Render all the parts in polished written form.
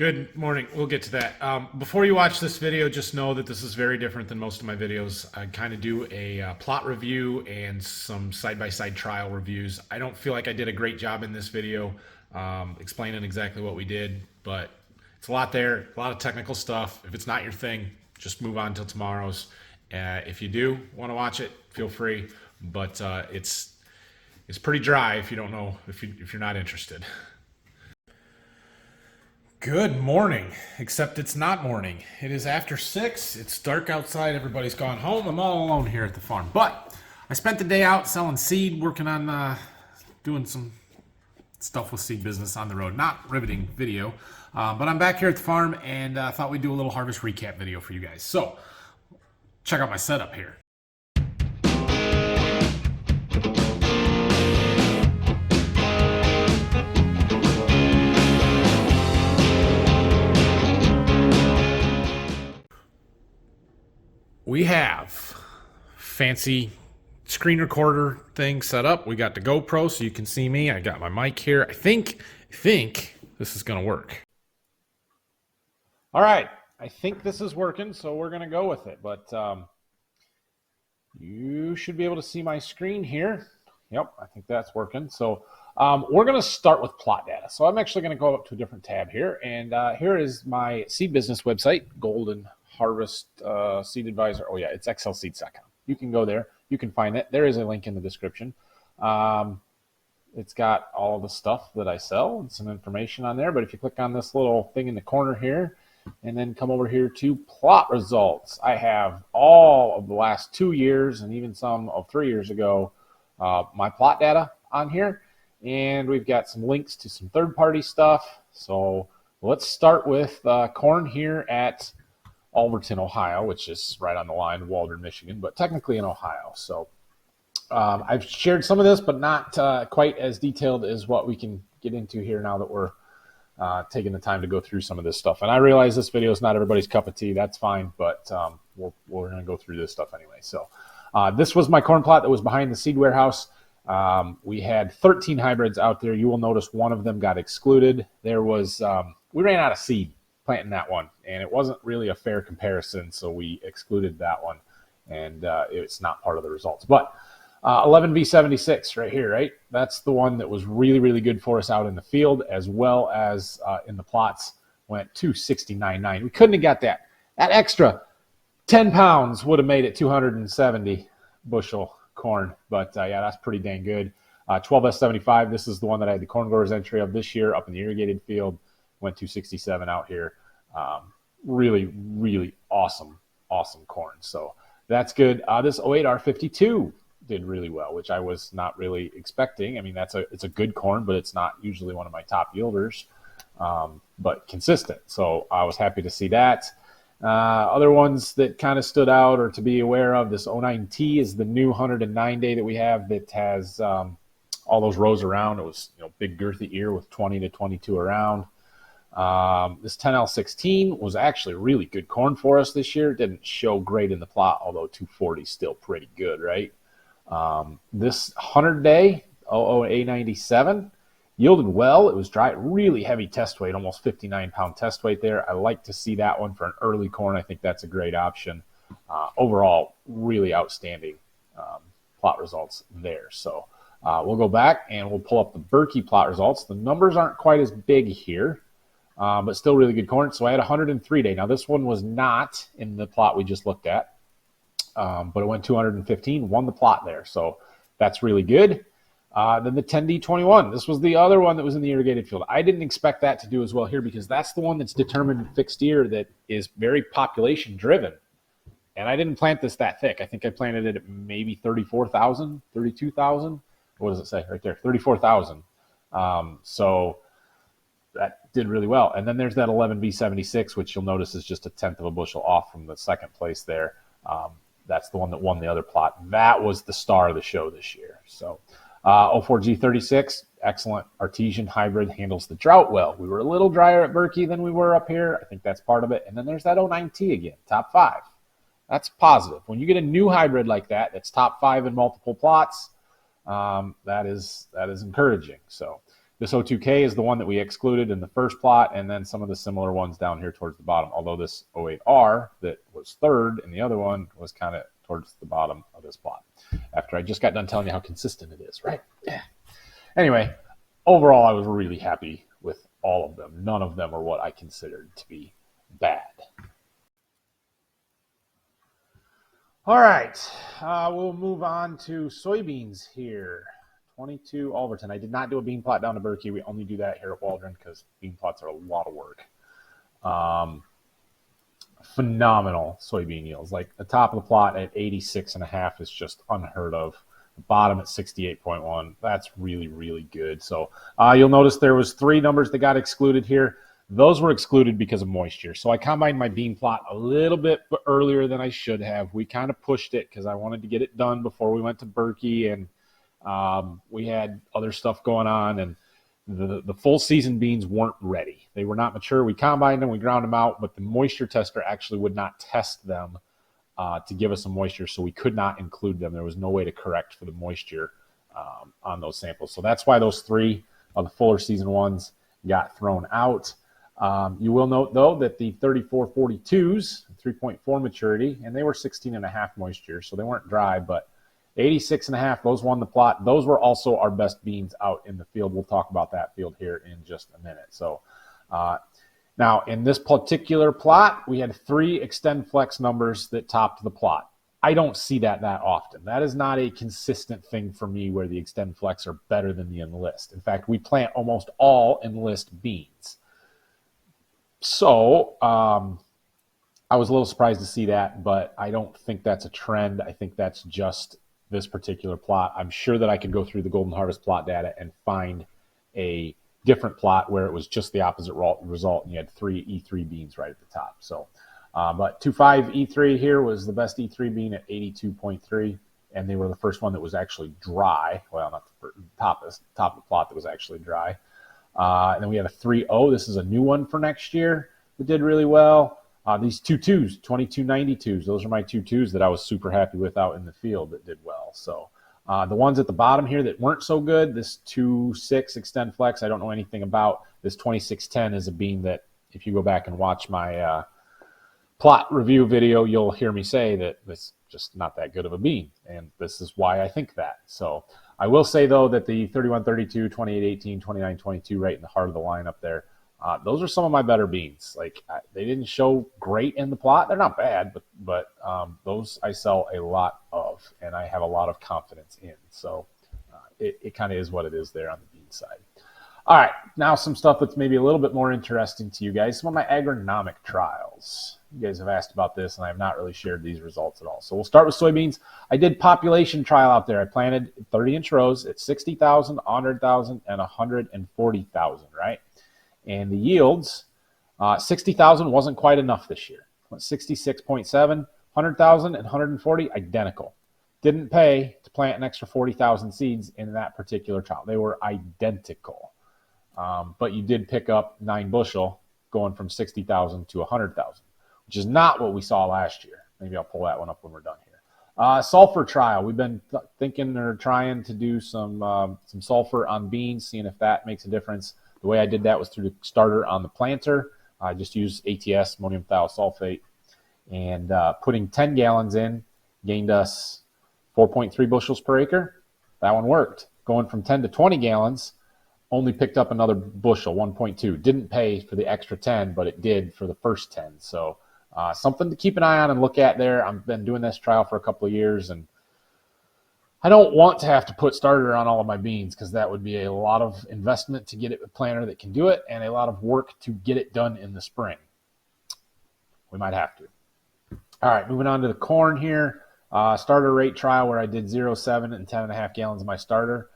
Good morning. We'll get to that. Before you watch this video, just know that this is very different than most of my videos. I kind of do a plot review and some side-by-side trial reviews. I don't feel like I did a great job in this video explaining exactly what we did, but it's a lot there, a lot of technical stuff. If it's not your thing, just move on till tomorrow's. If you do want to watch it, feel free, but it's pretty dry if you don't know, if you're not interested. Good morning, except it's not morning. It is after 6. It's dark outside. Everybody's gone home. I'm all alone here at the farm. But I spent the day out selling seed, working on doing some stuff with seed business on the road. Not riveting video, but I'm back here at the farm and thought we'd do a little harvest recap video for you guys. So check out my setup here. We have fancy screen recorder thing set up. We got the GoPro so you can see me. I got my mic here. I think this is gonna work. All right, I think this is working, so we're gonna go with it. But you should be able to see my screen here. Yep, I think that's working. So we're gonna start with plot data. So I'm actually gonna go up to a different tab here, and here is my seed business website, Golden Harvest Seed Advisor. Oh yeah, it's xlseeds.com. You can go there. You can find it. There is a link in the description. It's got all of the stuff that I sell and some information on there. But if you click on this little thing in the corner here and then come over here to plot results, I have all of the last 2 years and even some of 3 years ago, my plot data on here. And we've got some links to some third-party stuff. So let's start with corn here at Waldron, Ohio, which is right on the line, Waldron, Michigan, but technically in Ohio. So I've shared some of this, but not quite as detailed as what we can get into here now that we're taking the time to go through some of this stuff. And I realize this video is not everybody's cup of tea. That's fine, but we're going to go through this stuff anyway. So this was my corn plot that was behind the seed warehouse. We had 13 hybrids out there. You will notice one of them got excluded. There was we ran out of seed planting that one, and it wasn't really a fair comparison, so we excluded that one, and it's not part of the results. But 11V76 right here, right? That's the one that was really, really good for us out in the field, as well as in the plots. Went 269.9. We couldn't have got that. That extra 10 pounds would have made it 270 bushel corn, but yeah, that's pretty dang good. 12S75, this is the one that I had the corn growers entry of this year up in the irrigated field. Went 267 out here. Really, really awesome corn. So that's good. This 08R52 did really well, which I was not really expecting. I mean, it's a good corn, but it's not usually one of my top yielders, but consistent. So I was happy to see that. Other ones that kind of stood out or to be aware of, this 09T is the new 109 day that we have that has all those rows around. It was big girthy ear with 20 to 22 around. This 10L16 was actually really good corn for us this year. Didn't show great in the plot, although 240 is still pretty good, right? This 100-day 00A97 yielded well. It was dry, really heavy test weight, almost 59-pound test weight there. I like to see that one for an early corn. I think that's a great option. Overall, really outstanding plot results there. So we'll go back and we'll pull up the Berkey plot results. The numbers aren't quite as big here. But still really good corn. So I had a 103-day. Now, this one was not in the plot we just looked at, but it went 215, won the plot there. So that's really good. Then the 10D21. This was the other one that was in the irrigated field. I didn't expect that to do as well here because that's the one that's determined fixed ear that is very population-driven. And I didn't plant this that thick. I think I planted it at maybe 34,000, 32,000. What does it say right there? 34,000. So that did really well. And then there's that 11V76, which you'll notice is just a tenth of a bushel off from the second place there. That's the one that won the other plot. That was the star of the show this year. So 04G36, excellent artesian hybrid, handles the drought well. We were a little drier at Berkey than we were up here. I think that's part of it. And then there's that 09T again, top 5. That's positive. When you get a new hybrid like that, that's top 5 in multiple plots, that is encouraging. So This O2K is the one that we excluded in the first plot, and then some of the similar ones down here towards the bottom, although this 08R that was third and the other one was kind of towards the bottom of this plot. After I just got done telling you how consistent it is, right? Yeah. Anyway, overall, I was really happy with all of them. None of them are what I considered to be bad. All right, we'll move on to soybeans here. 22 Waldron. I did not do a bean plot down to Berkey. We only do that here at Waldron because bean plots are a lot of work. Phenomenal soybean yields. Like the top of the plot at 86.5 is just unheard of. The bottom at 68.1. That's really, really good. So you'll notice there was 3 numbers that got excluded here. Those were excluded because of moisture. So I combined my bean plot a little bit earlier than I should have. We kind of pushed it because I wanted to get it done before we went to Berkey, and we had other stuff going on, and the full season beans weren't ready. They were not mature. We combined them, we ground them out, but the moisture tester actually would not test them to give us some moisture, so we could not include them. There was no way to correct for the moisture on those samples. So that's why those 3 of the fuller season ones got thrown out. You will note, though, that the 3442s, 3.4 maturity, and they were 16.5 moisture, so they weren't dry, but 86.5, those won the plot. Those were also our best beans out in the field. We'll talk about that field here in just a minute. So now in this particular plot, we had 3 extend flex numbers that topped the plot. I don't see that often. That is not a consistent thing for me where the extend flex are better than the enlist. In fact, we plant almost all enlist beans. So I was a little surprised to see that, but I don't think that's a trend. I think that's just this particular plot. I'm sure that I could go through the Golden Harvest plot data and find a different plot where it was just the opposite result and you had 3 E3 beans right at the top. So, but 2.5 E3 here was the best E3 bean at 82.3, and they were the first one that was actually dry. Well, not the top of the plot that was actually dry. And then we had a 3.0. This is a new one for next year that did really well. These 2.2s, 2292s, those are my 2.2s that I was super happy with out in the field that did well. So the ones at the bottom here that weren't so good, this 2.6 extend flex, I don't know anything about. This 2610 is a bean that if you go back and watch my plot review video, you'll hear me say that it's just not that good of a bean. And this is why I think that. So I will say, though, that the 3132, 2818, 2922 right in the heart of the lineup there, those are some of my better beans. Like they didn't show great in the plot. They're not bad, but those I sell a lot of, and I have a lot of confidence in. So it kind of is what it is there on the bean side. All right, now some stuff that's maybe a little bit more interesting to you guys. Some of my agronomic trials. You guys have asked about this, and I have not really shared these results at all. So we'll start with soybeans. I did population trial out there. I planted 30-inch rows at 60,000, 100,000, and 140,000, right? And the yields, 60,000 wasn't quite enough this year. 66.7, 100,000 and 140, identical. Didn't pay to plant an extra 40,000 seeds in that particular trial. They were identical. But you did pick up 9 bushel going from 60,000 to 100,000, which is not what we saw last year. Maybe I'll pull that one up when we're done here. Sulfur trial. We've been thinking or trying to do some sulfur on beans, seeing if that makes a difference. The way I did that was through the starter on the planter. I just used ATS, ammonium thiosulfate, and putting 10 gallons in gained us 4.3 bushels per acre. That one worked. Going from 10 to 20 gallons, only picked up another bushel, 1.2. Didn't pay for the extra 10, but it did for the first 10. So something to keep an eye on and look at there. I've been doing this trial for a couple of years, and I don't want to have to put starter on all of my beans because that would be a lot of investment to get it a planter that can do it and a lot of work to get it done in the spring. We might have to. All right, moving on to the corn here. Starter rate trial where I did 0.7 and 10.5 gallons of my starter.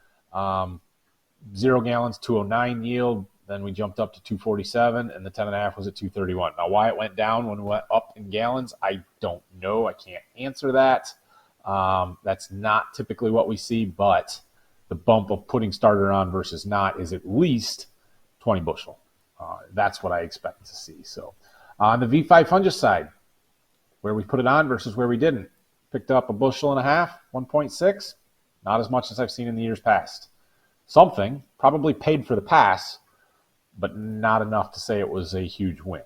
0 gallons, 209 yield. Then we jumped up to 247, and the 10.5 was at 231. Now, why it went down when it went up in gallons, I don't know. I can't answer that. That's not typically what we see, but the bump of putting starter on versus not is at least 20 bushel. That's what I expect to see. So on the V5 fungicide, where we put it on versus where we didn't, picked up a bushel and a half, 1.6, not as much as I've seen in the years past. something, probably paid for the pass, but not enough to say it was a huge win.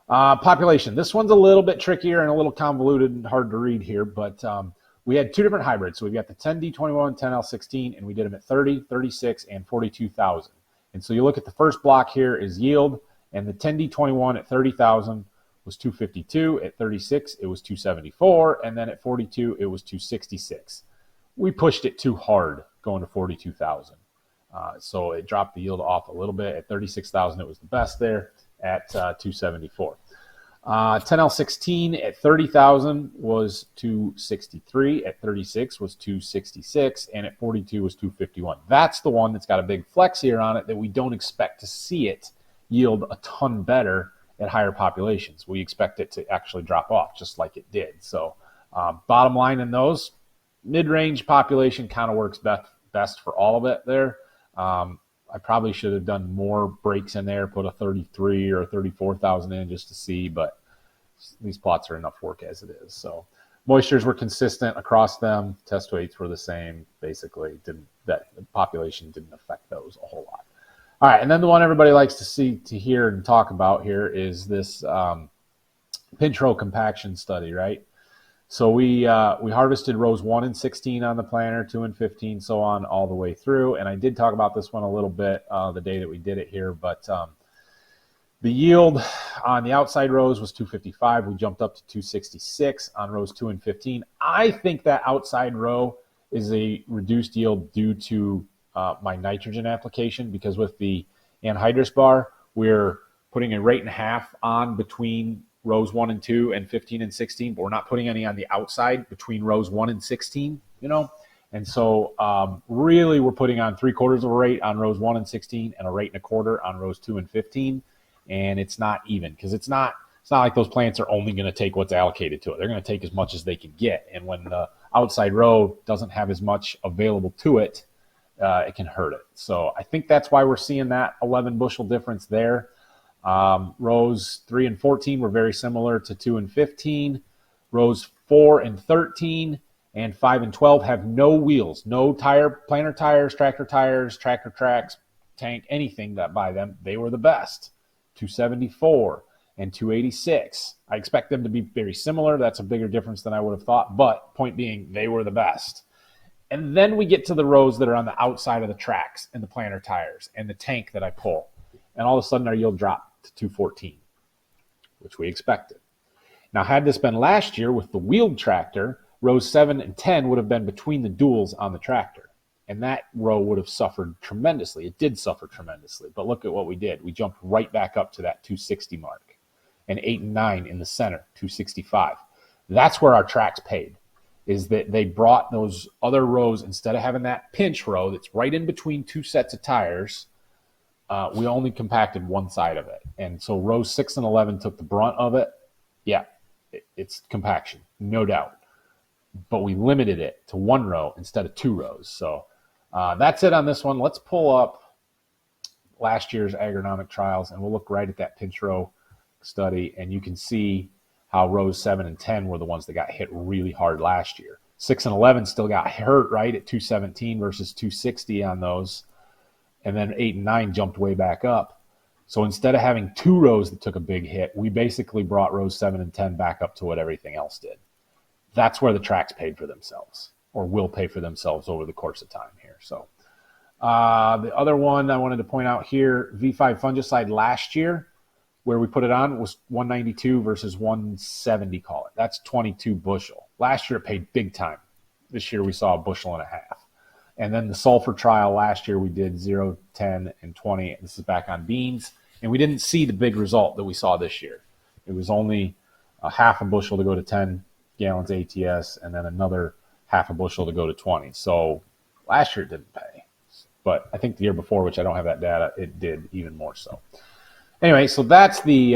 Population. This one's a little bit trickier and a little convoluted and hard to read here, but we had two different hybrids. So we've got the 10D21, 10L16, and we did them at 30, 36, and 42,000. And so you look at the first block here is yield, and the 10D21 at 30,000 was 252. At 36, it was 274. And then at 42, it was 266. We pushed it too hard going to 42,000. So it dropped the yield off a little bit. At 36,000, it was the best there at 274. 10L16 at 30,000 was 263. At 36 was 266. And at 42 was 251. That's the one that's got a big flex here on it that we don't expect to see it yield a ton better at higher populations. We expect it to actually drop off just like it did. So bottom line in those, mid-range population kind of works best for all of it there. I probably should have done more breaks in there, put a 33 or 34,000 in just to see, but these plots are enough work as it is. So moistures were consistent across them. Test weights were the same. Basically, the population didn't affect those a whole lot. All right, and then the one everybody likes to hear and talk about here is this pinch row compaction study, right? So we harvested rows 1 and 16 on the planter, 2 and 15, so on, all the way through. And I did talk about this one a little bit the day that we did it here, but the yield on the outside rows was 255. We jumped up to 266 on rows 2 and 15. I think that outside row is a reduced yield due to my nitrogen application, because with the anhydrous bar, we're putting a rate and a half on between rows 1 and 2 and 15 and 16, but we're not putting any on the outside between rows 1 and 16, you know? And so really we're putting on 3/4 of a rate on rows 1 and 16 and a rate and a quarter on rows 2 and 15. And it's not even, because it's not like those plants are only going to take what's allocated to it. They're going to take as much as they can get. And when the outside row doesn't have as much available to it, it can hurt it. So I think that's why we're seeing that 11 bushel difference there. Rows 3 and 14 were very similar to 2 and 15. Rows 4 and 13 and 5 and 12 have no wheels, no planter tires, tractor tracks, tank, anything that by them. They were the best. 274 and 286. I expect them to be very similar. That's a bigger difference than I would have thought. But point being, they were the best. And then we get to the rows that are on the outside of the tracks and the planter tires and the tank that I pull. And all of a sudden our yield dropped to 214, which we expected. Now, had this been last year with the wheeled tractor, rows 7 and 10 would have been between the duals on the tractor. And that row would have suffered tremendously. It did suffer tremendously. But look at what we did. We jumped right back up to that 260 mark. And 8 and 9 in the center, 265. That's where our tracks paid, is that they brought those other rows, instead of having that pinch row that's right in between two sets of tires, we only compacted one side of it. And so rows 6 and 11 took the brunt of it. Yeah, it's compaction, no doubt. But we limited it to one row instead of 2 rows. So that's it on this one. Let's pull up last year's agronomic trials, and we'll look right at that pinch row study, and you can see how rows 7 and 10 were the ones that got hit really hard last year. 6 and 11 still got hurt, right, at 217 versus 260 on those. And then 8 and 9 jumped way back up. So instead of having 2 rows that took a big hit, we basically brought rows 7 and 10 back up to what everything else did. That's where the tracks paid for themselves, or will pay for themselves over the course of time here. So the other one I wanted to point out here, V5 fungicide last year, where we put it on, was 192 versus 170, call it. That's 22 bushel. Last year it paid big time. This year we saw 1.5 bushels. And then the sulfur trial last year we did 0, 10, and 20. This is back on beans. And we didn't see the big result that we saw this year. It was only a 1/2 bushel to go to 10 gallons ATS, and then another 1/2 bushel to go to 20. So last year it didn't pay. But I think the year before, which I don't have that data, it did even more so. Anyway, so that's the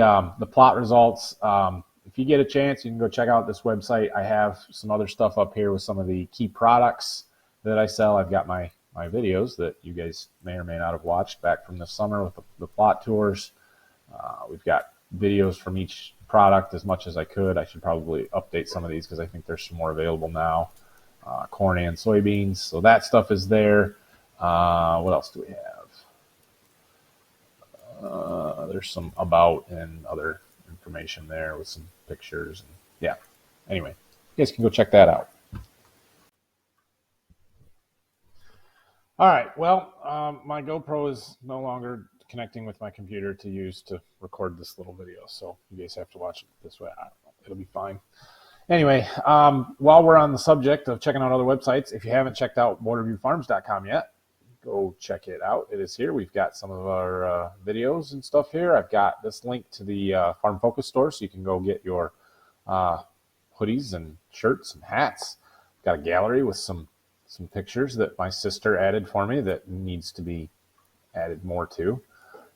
plot results. If you get a chance, you can go check out this website. I have some other stuff up here with some of the key products that I sell. I've got my videos that you guys may or may not have watched back from this summer with the plot tours. We've got videos from each product as much as I could. I should probably update some of these because I think there's some more available now. Corn and soybeans. So that stuff is there. What else do we have? There's some about and other information there with some pictures. And yeah. Anyway, you guys can go check that out. All right. Well, my GoPro is no longer connecting with my computer to use to record this little video, so you guys have to watch it this way. I don't know. It'll be fine. Anyway, while we're on the subject of checking out other websites, if you haven't checked out borderviewfarms.com yet, go check it out. It is here. We've got some of our videos and stuff here. I've got this link to the Farm Focus store, so you can go get your hoodies and shirts and hats. Got a gallery with some pictures that my sister added for me that needs to be added more to.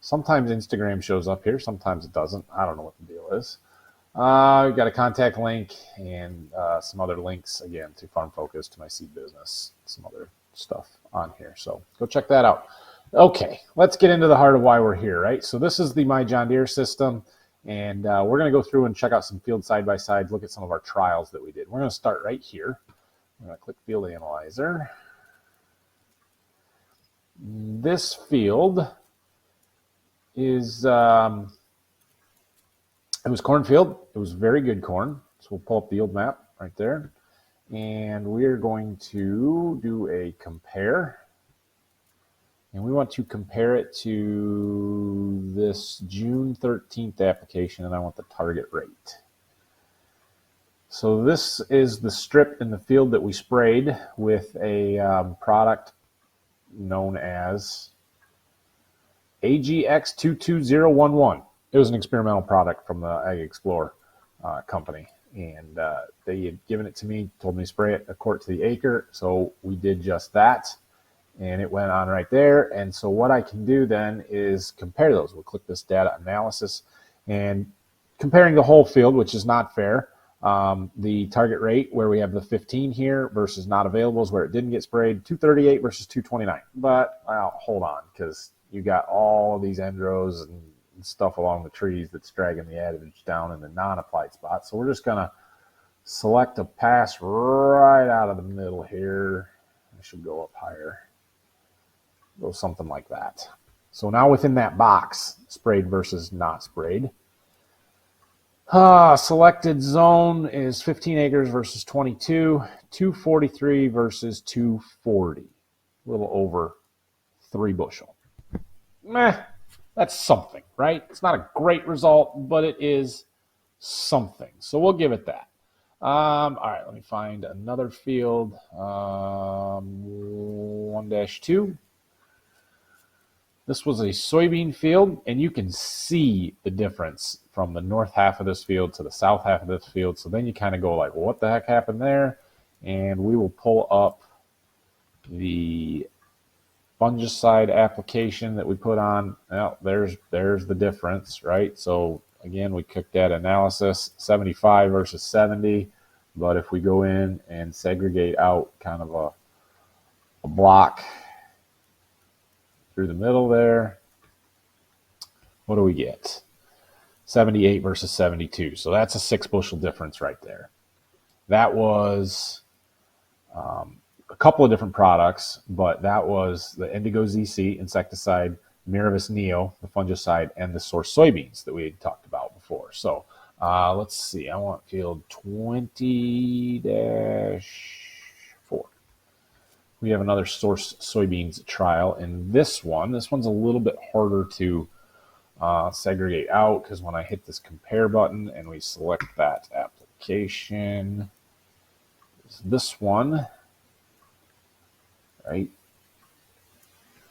Sometimes Instagram shows up here, sometimes it doesn't. I don't know what the deal is. We've got a contact link and some other links, again, to Farm Focus, to my seed business, some other stuff on here. So go check that out. Okay, let's get into the heart of why we're here, right? So this is the My John Deere system, and we're going to go through and check out some field side-by-sides, look at some of our trials that we did. We're going to start right here. I'm going to click Field Analyzer. This field is, it was cornfield. It was very good corn. So we'll pull up the yield map right there. And we're going to do a compare. And we want to compare it to this June 13th application, and I want the target rate. So this is the strip in the field that we sprayed with a product known as AGX22011. It was an experimental product from the Ag Explorer company, and they had given it to me, told me to spray it a quart to the acre, so we did just that, and it went on right there. And so what I can do then is compare those. We'll click this data analysis, and comparing the whole field, which is not fair. The target rate where we have the 15 here versus not available is where it didn't get sprayed, 238 versus 229. But hold on, because you got all of these end rows and stuff along the trees that's dragging the additive down in the non-applied spot. So we're just going to select a pass right out of the middle here. I should go up higher. Go something like that. So now within that box, sprayed versus not sprayed. Selected zone is 15 acres versus 22, 243 versus 240, a little over 3 bushel. Meh, that's something, right? It's not a great result, but it is something. So we'll give it that. All right, let me find another field, 1-2. This was a soybean field, and you can see the difference from the north half of this field to the south half of this field. So then you kind of go like, well, what the heck happened there? And we will pull up the fungicide application that we put on. Well, there's the difference, right? So again, we click that analysis, 75 versus 70. But if we go in and segregate out kind of a block through the middle there, what do we get? 78 versus 72. So that's a 6 bushel difference right there. That was a couple of different products, but that was the Indigo ZC insecticide, Miravis Neo, the fungicide, and the Source soybeans that we had talked about before. So let's see. I want field 20-4. We have another Source soybeans trial, and this one's a little bit harder to segregate out, because when I hit this compare button and we select that application, this one, right?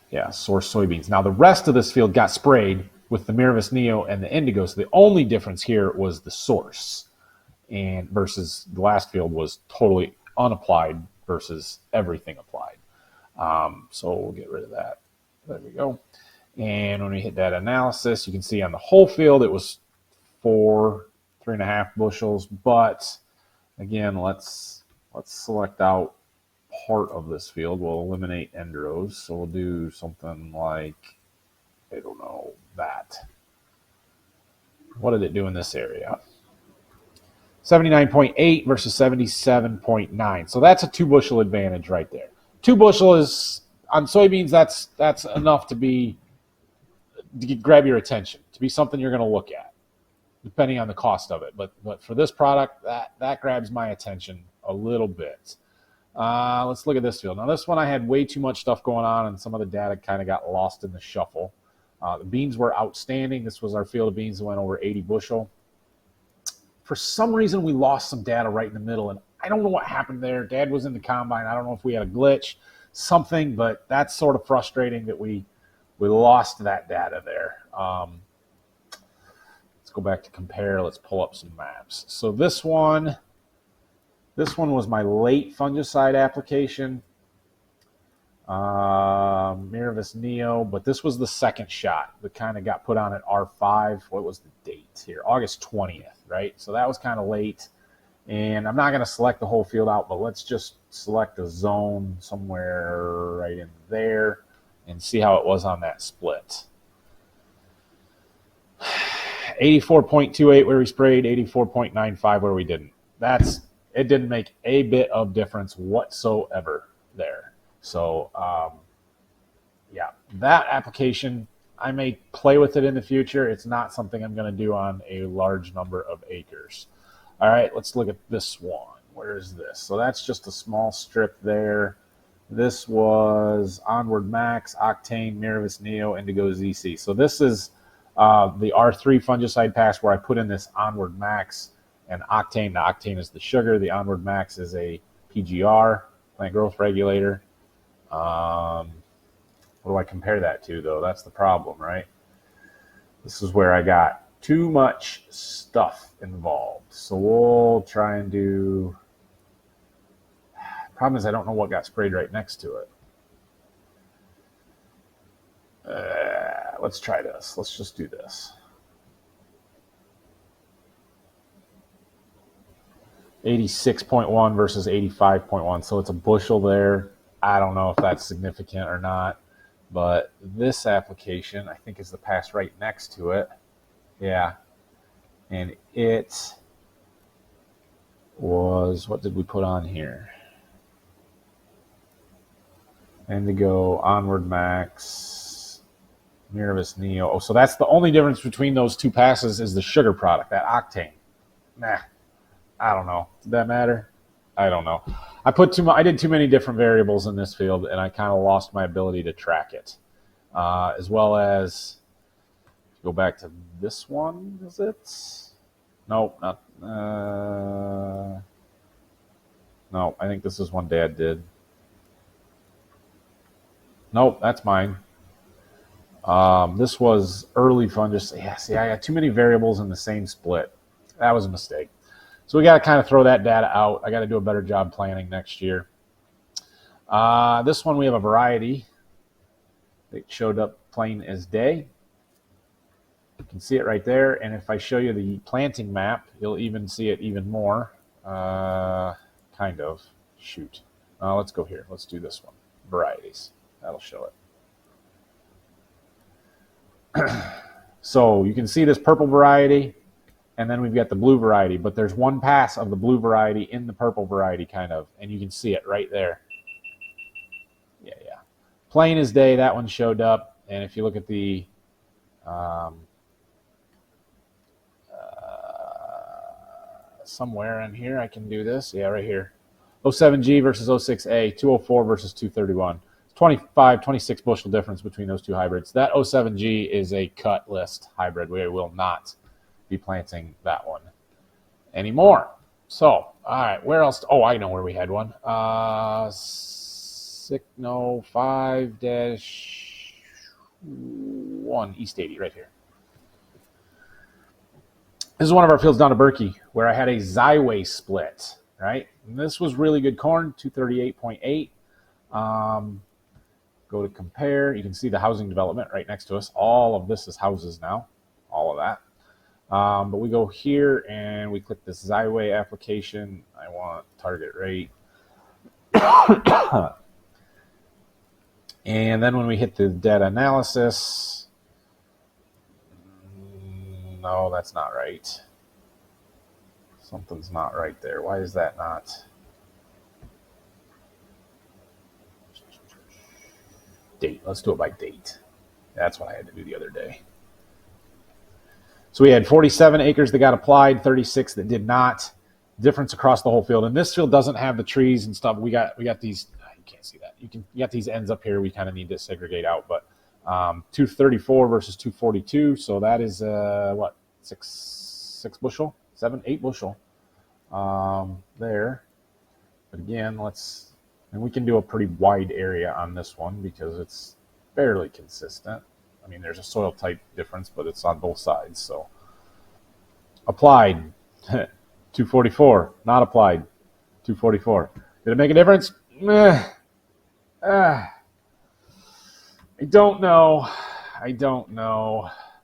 Yeah, Source soybeans. Now the rest of this field got sprayed with the Miravis Neo and the Indigo, so the only difference here was the Source, and versus the last field was totally unapplied versus everything applied. So we'll get rid of that. There we go. And when we hit that analysis, you can see on the whole field it was 3.5 bushels. But again, let's select out part of this field. We'll eliminate end rows. So we'll do something like, I don't know, that. What did it do in this area? 79.8 versus 77.9. So that's a 2 bushel advantage right there. 2 bushel is on soybeans, that's enough to grab your attention, to be something you're going to look at, depending on the cost of it. But for this product, that grabs my attention a little bit. Let's look at this field. Now, this one I had way too much stuff going on, and some of the data kind of got lost in the shuffle. The beans were outstanding. This was our field of beans that went over 80 bushel. For some reason, we lost some data right in the middle, and I don't know what happened there. Dad was in the combine. I don't know if we had a glitch, something, but that's sort of frustrating that we lost that data there. Let's go back to compare. Let's pull up some maps. So this one was my late fungicide application, Miravis Neo, but this was the second shot that kind of got put on at R5. What was the date here? August 20th, right? So that was kind of late. And I'm not going to select the whole field out, but let's just select a zone somewhere right in there and see how it was on that split. 84.28 where we sprayed, 84.95 where we didn't. It didn't make a bit of difference whatsoever there. So, yeah, that application, I may play with it in the future. It's not something I'm going to do on a large number of acres. All right, let's look at this one. Where is this? So that's just a small strip there. This was Onward Max, Octane, Miravis Neo, Indigo ZC. So this is the R3 fungicide pass where I put in this Onward Max and Octane. The Octane is the sugar. The Onward Max is a PGR, plant growth regulator. What do I compare that to, though? That's the problem, right? This is where I got too much stuff involved. So we'll try and do... Problem is I don't know what got sprayed right next to it. Let's try this. Let's just do this. 86.1 versus 85.1. So it's a bushel there. I don't know if that's significant or not. But this application, I think, is the pass right next to it. Yeah. And it was, what did we put on here? Indigo, Onward Max, Miravis Neo. Oh, so that's the only difference between those two passes is the sugar product, that Octane. Nah, I don't know. Did that matter? I don't know. I did too many different variables in this field, and I kind of lost my ability to track it. As well as, go back to this one, is it? Nope, not. No, I think this is one Dad did. Nope, that's mine. This was early fungicide. Yeah, see, I got too many variables in the same split. That was a mistake. So we got to kind of throw that data out. I got to do a better job planning next year. This one we have a variety. It showed up plain as day. You can see it right there. And if I show you the planting map, you'll even see it even more. Kind of. Shoot. Let's go here. Let's do this one. Varieties. That'll show it. So you can see this purple variety, and then we've got the blue variety, but there's one pass of the blue variety in the purple variety kind of, and you can see it right there. Yeah. Plain as day, that one showed up, and if you look at the somewhere in here, I can do this. Yeah, right here. 07G versus 06A, 204 versus 231. 25, 26 bushel difference between those two hybrids. That 07G is a cut list hybrid. We will not be planting that one anymore. So, all right, where else? Oh, I know where we had one. 5-1 East 80 right here. This is one of our fields down to Berkey where I had a Xyway split, right? And this was really good corn, 238.8. Go to compare. You can see the housing development right next to us. All of this is houses now, all of that. But we go here and we click this Xyway application. I want target rate. And then when we hit the data analysis, no, that's not right. Something's not right there. Why is that not? date. Let's do it by date. That's what I had to do the other day. So we had 47 acres that got applied, 36 that did not. Difference across the whole field. And this field doesn't have the trees and stuff. We got these. You can't see that. You got these ends up here. We kind of need to segregate out. But 234 versus 242. So that is what, six bushel, 8 bushel there. But again, and we can do a pretty wide area on this one because it's fairly consistent. I mean, there's a soil type difference, but it's on both sides. So applied. 244, not applied. 244. Did it make a difference? I don't know.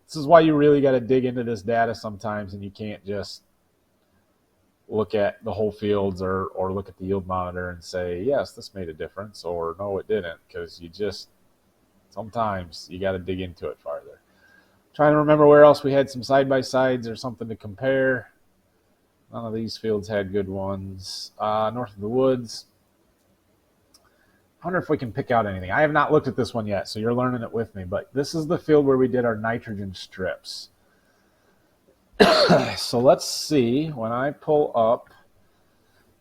This is why you really got to dig into this data sometimes, and you can't just look at the whole fields or look at the yield monitor and say, yes, this made a difference, or no, it didn't, because sometimes you got to dig into it farther. I'm trying to remember where else we had some side-by-sides or something to compare. None of these fields had good ones. North of the woods. I wonder if we can pick out anything. I have not looked at this one yet, so you're learning it with me. But this is the field where we did our nitrogen strips. So let's see. When I pull up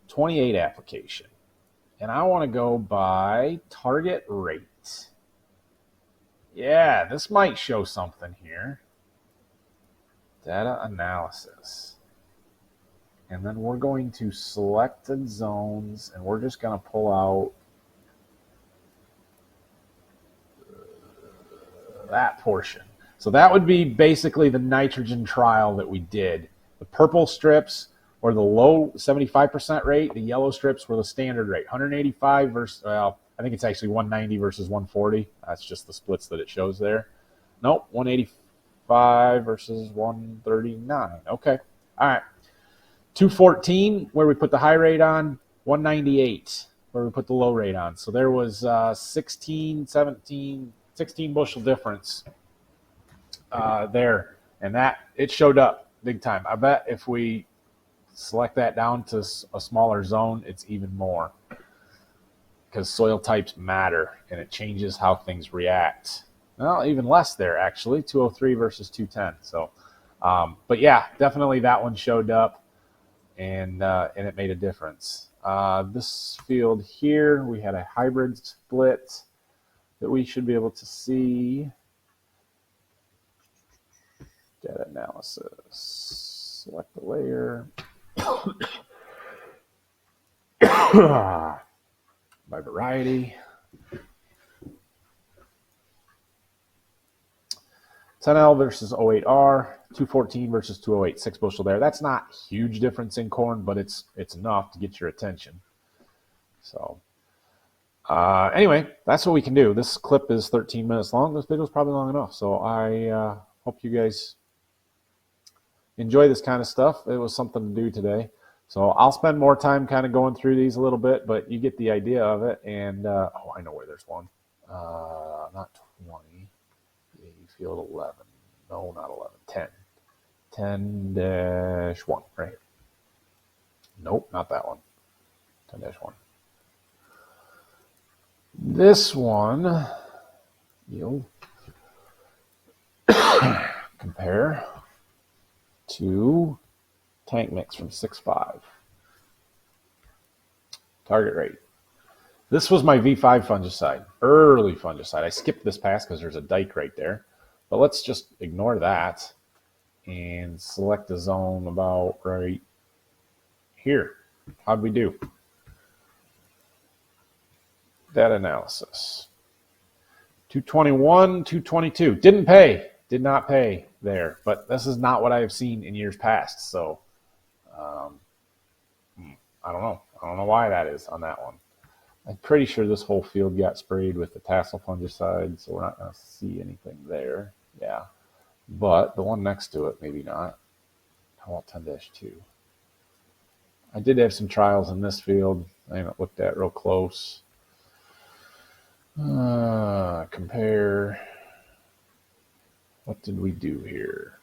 28 application, and I want to go by target rate. Yeah, this might show something here. Data analysis. And then we're going to selected zones, and we're just going to pull out that portion. So that would be basically the nitrogen trial that we did. The purple strips were the low 75% rate. The yellow strips were the standard rate. 185 versus, well, I think it's actually 190 versus 140. That's just the splits that it shows there. Nope, 185 versus 139. Okay, all right. 214, where we put the high rate on, 198, where we put the low rate on. So there was 16 bushel difference there. And it showed up big time. I bet if we select that down to a smaller zone, it's even more. Because soil types matter, and it changes how things react. Well, even less there, actually, 203 versus 210. So, but yeah, definitely that one showed up. And it made a difference. This field here, we had a hybrid split that we should be able to see. Data analysis. Select the layer. By variety. 10L versus 08R. 214 versus 208, 6 bushel there. That's not huge difference in corn, but it's enough to get your attention. So anyway, that's what we can do. This clip is 13 minutes long. This video is probably long enough. So I hope you guys enjoy this kind of stuff. It was something to do today. So I'll spend more time kind of going through these a little bit, but you get the idea of it. And oh, I know where there's one. Not 20. Field 11. No, not 11. 10. 10-1, right? Nope, not that one. 10-1. This one, yield, compare to tank mix from 6.5. Target rate. This was my V5 fungicide, early fungicide. I skipped this pass because there's a dike right there. But let's just ignore that and select the zone about right here. How'd we do? Data analysis. 221, 222. Didn't pay. Did not pay there. But this is not what I have seen in years past. So I don't know. I don't know why that is on that one. I'm pretty sure this whole field got sprayed with the tassel fungicide, so we're not going to see anything there. Yeah. But the one next to it, maybe not. How about 10-2? I did have some trials in this field. I haven't looked at real close. Compare. What did we do here?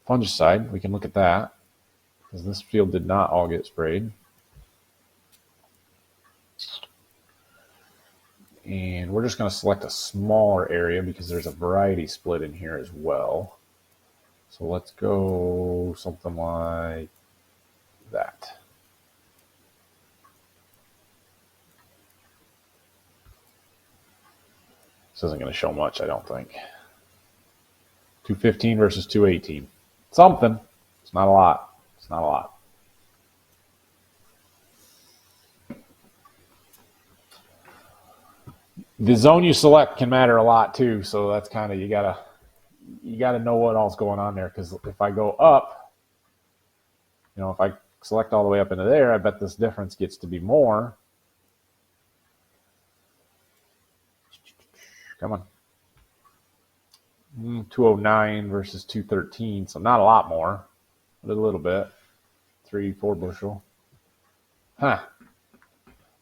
Fungicide, we can look at that, because this field did not all get sprayed. And we're just going to select a smaller area because there's a variety split in here as well. So let's go something like that. This isn't going to show much, I don't think. 215 versus 218. Something. It's not a lot. It's not a lot. The zone you select can matter a lot too, so that's kind of, you gotta know what all's going on there, because if I go up, if I select all the way up into there, I bet this difference gets to be more. Come on. 209 versus 213, so not a lot more, but a little bit. 3-4 bushel. Huh.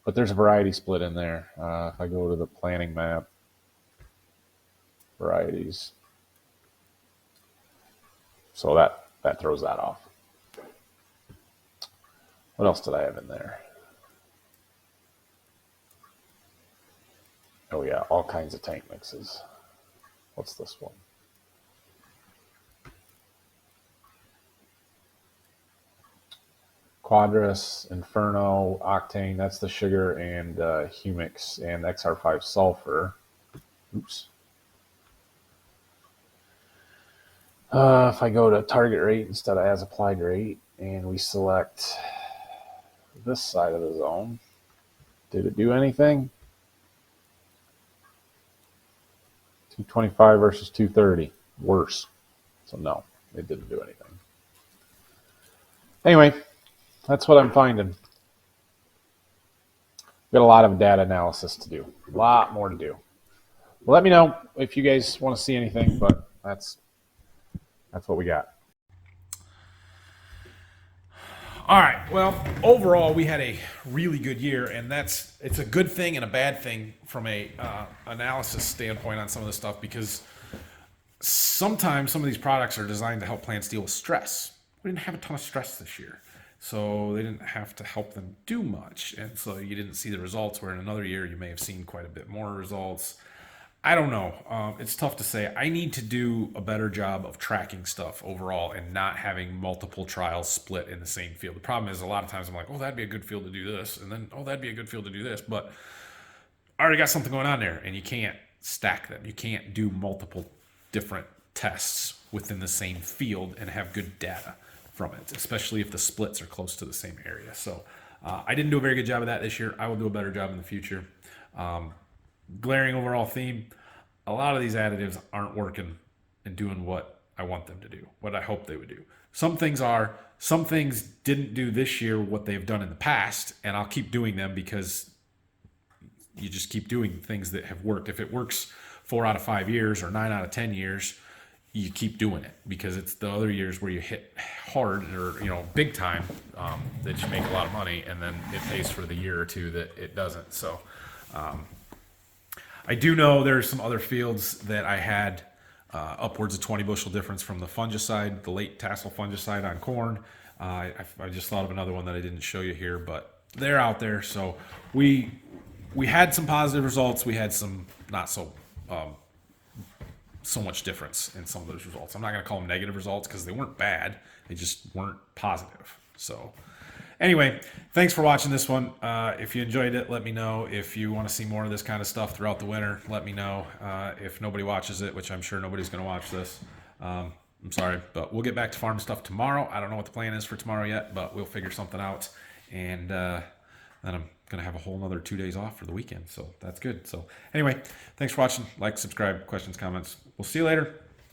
But there's a variety split in there. If I go to the planning map, varieties. So that throws that off. What else did I have in there? Oh yeah, all kinds of tank mixes. What's this one? Quadrus, Inferno, Octane, that's the sugar, and Humix, and XR5 sulfur. Oops. If I go to target rate instead of as applied rate, and we select this side of the zone, did it do anything? 225 versus 230, worse. So no, it didn't do anything. Anyway, that's what I'm finding. We've got a lot of data analysis to do. A lot more to do. Well, let me know if you guys want to see anything, but that's what we got. All right. Well, overall, we had a really good year, and it's a good thing and a bad thing from a analysis standpoint on some of this stuff, because sometimes some of these products are designed to help plants deal with stress. We didn't have a ton of stress this year, so they didn't have to help them do much, and so you didn't see the results, where in another year you may have seen quite a bit more results. I don't know. It's tough to say. I need to do a better job of tracking stuff overall and not having multiple trials split in the same field. The problem is, a lot of times I'm like, oh, that'd be a good field to do this, and then, oh, that'd be a good field to do this, but I already got something going on there, and you can't stack them. You can't do multiple different tests within the same field and have good data from it, especially if the splits are close to the same area. So I didn't do a very good job of that this year. I will do a better job in the future. Glaring overall theme, a lot of these additives aren't working and doing what I want them to do, what I hope they would do. Some things didn't do this year what they've done in the past, and I'll keep doing them because you just keep doing things that have worked. If it works 4 out of 5 years or 9 out of 10 years, you keep doing it, because it's the other years where you hit hard or big time that you make a lot of money, and then it pays for the year or two that it doesn't. So I do know there's some other fields that I had upwards of 20 bushel difference from the fungicide, the late tassel fungicide on corn. I just thought of another one that I didn't show you here, but they're out there. So we had some positive results. We had some not so much difference in some of those results. I'm not going to call them negative results because they weren't bad. They just weren't positive. So anyway, thanks for watching this one. If you enjoyed it, let me know. If you want to see more of this kind of stuff throughout the winter, let me know. If nobody watches it, which I'm sure nobody's going to watch this, I'm sorry, but we'll get back to farm stuff tomorrow. I don't know what the plan is for tomorrow yet, but we'll figure something out. And then I'm going to have a whole another 2 days off for the weekend. So that's good. So anyway, thanks for watching. Like, subscribe, questions, comments. We'll see you later.